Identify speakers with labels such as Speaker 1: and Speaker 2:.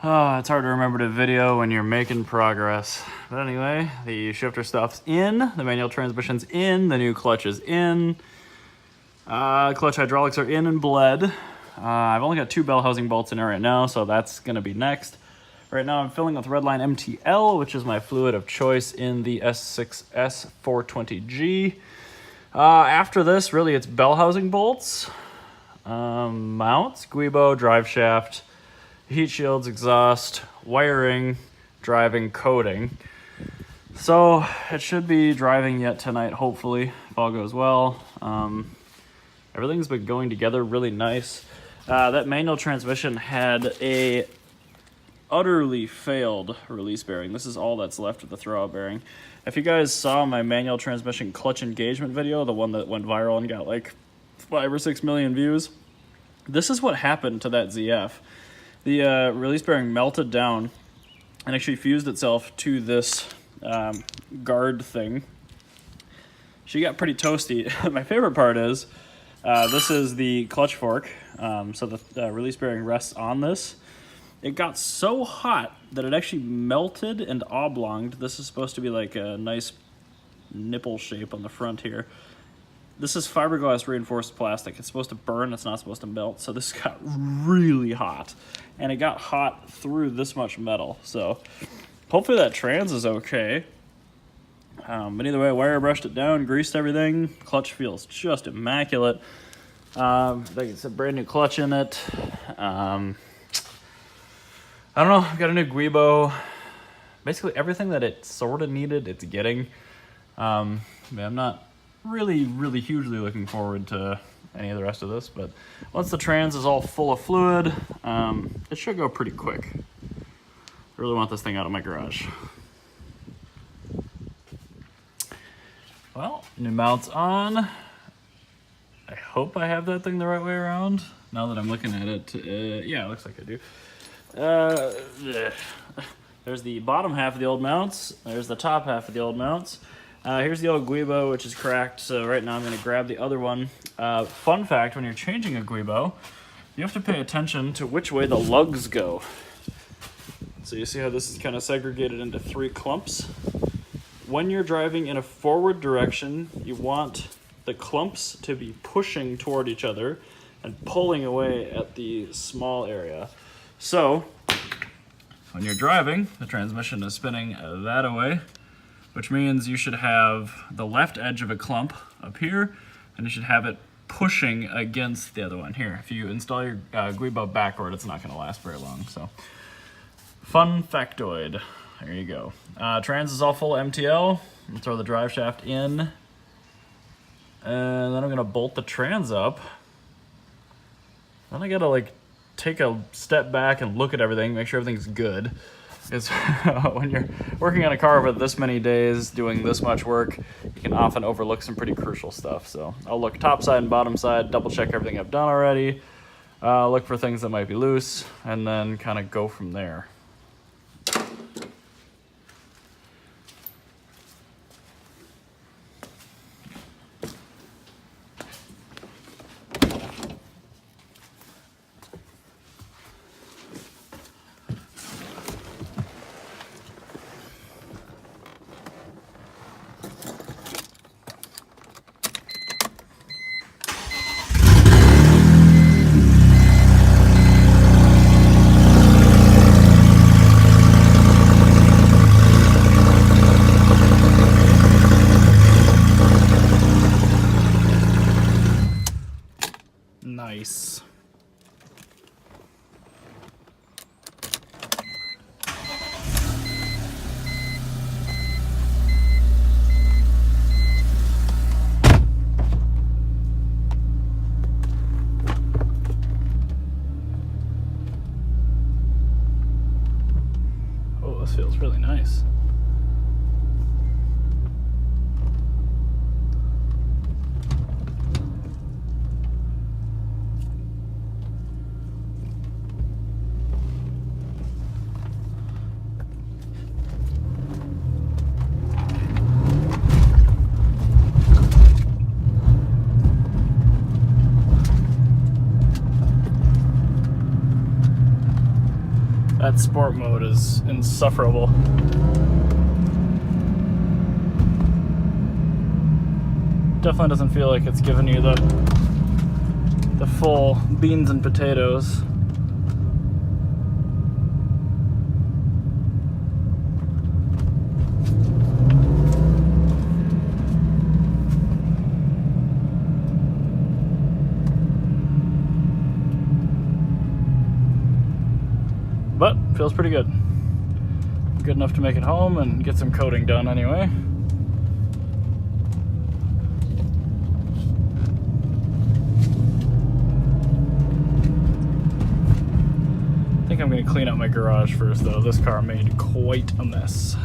Speaker 1: It's hard to remember to video when you're making progress. But anyway, the shifter stuff's in, the manual transmission's in, the new clutch is in. Clutch hydraulics are in and bled. I've only got 2 bell housing bolts in there right now, so that's gonna be next. Right now I'm filling with Redline MTL, which is my fluid of choice in the S6S 420G. After this, really it's bell housing bolts, mounts, guibo, drive shaft, heat shields, exhaust, wiring, driving, coating. So it should be driving yet tonight, hopefully, if all goes well. Everything's been going together really nice. That manual transmission had a utterly failed release bearing. This is all that's left of the throwout bearing. If you guys saw my manual transmission clutch engagement video, the one that went viral and got like 5 or 6 million views, this is what happened to that ZF. The release bearing melted down and actually fused itself to this guard thing. She got pretty toasty. My favorite part is this is the clutch fork, so the release bearing rests on this. It got so hot that it actually melted and oblonged. This is supposed to be like a nice nipple shape on the front here. This is fiberglass reinforced plastic. It's supposed to burn, it's not supposed to melt. So this got really hot, and it got hot through this much metal. So hopefully that trans is okay. But either way, wire brushed it down, greased everything. Clutch feels just immaculate. It's a brand new clutch in it. I don't know, I've got a new guibo. Basically everything that it sort of needed, it's getting. I'm not really hugely looking forward to any of the rest of this, but once the trans is all full of fluid, it should go pretty quick. I really want this thing out of my garage. Well, new mounts on. I hope I have that thing the right way around. Now that I'm looking at it, yeah, it looks like I do. There's the bottom half of the old mounts. There's the top half of the old mounts. Here's the old guibo, which is cracked. So right now I'm going to grab the other one. Fun fact, when you're changing a guibo, you have to pay attention to which way the lugs go. So you see how this is kind of segregated into 3 clumps? When you're driving in a forward direction, you want the clumps to be pushing toward each other and pulling away at the small area. So, when you're driving, the transmission is spinning that away, which means you should have the left edge of a clump up here, and you should have it pushing against the other one here. If you install your guibo backward, it's not going to last very long. So, fun factoid. There you go. Trans is all full MTL. I'm gonna throw the drive shaft in, and then I'm gonna bolt the trans up. Then I gotta like take a step back and look at everything, make sure everything's good. It's when you're working on a car for this many days, doing this much work, you can often overlook some pretty crucial stuff. So I'll look top side and bottom side, double check everything I've done already, look for things that might be loose, and then kind of go from there. Nice. Oh, this feels really nice. That sport mode is insufferable. Definitely doesn't feel like it's giving you the full beans and potatoes. But feels pretty good. Good enough to make it home and get some coating done anyway. I think I'm going to clean up my garage first though. This car made quite a mess.